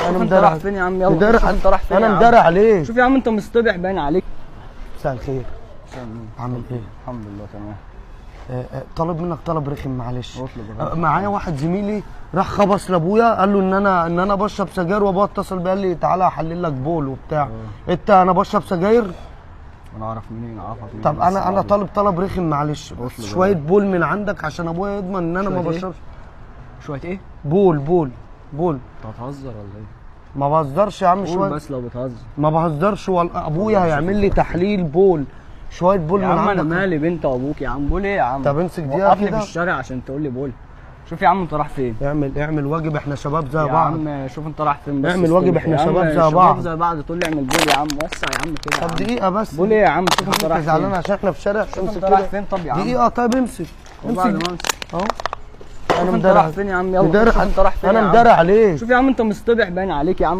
انا انت رايح فين يا عم؟ يلا شوف انت رايح فين. انا مدارع عليك. شوف يا عم انت مصطبح باين عليك. مساء الخير. عامل ايه؟ الحمد لله تمام. طالب منك طلب رخم معلش. معايا واحد زميلي راح خبص لابويا قال له ان انا بشرب سجاير، وابويا اتصل بيا قال لي تعالى احلل لك بول وبتاع. انت انا بشرب سجاير؟ انا اعرف منين؟ اعرفك منين؟ طب انا طالب رخم معلش، شويه بول من عندك عشان ابويا يضمن ان انا ما بشربش. شويه ايه؟ بول. انت هتهزر ولا ايه؟ ما بهزرش يا عم. شويه بس لو بتهزر. ما بهزرش ابويا هيعمل لي تحليل بول، شويه بول من عندك. يا عم انا مالي بنت وابوك يا عم. بول ايه يا عم؟ طب امسك دقيقه وقفني كده في الشارع عشان تقول لي بول. شوف يا عم انت رايح فين؟ اعمل واجب، احنا شباب زي بعض يا عم. شوف انت رايح فين بس. اعمل واجب، احنا شباب زي بعض. زي بعض تقول لي اعمل بول يا عم. وسع يا عم كده. طب دقيقه بس. بول ايه يا عم؟ شوف انت رايح فين. زعلان عشان احنا في شارع. شوف انت رايح فين؟ طب يا عم دقيقه. طيب امسك اهو. انا مدارع فين يا عم؟ يلا شوف انت رايح فين. انا مدارع عليك. شوف يا عم انت مصطبح باين عليك يا عم.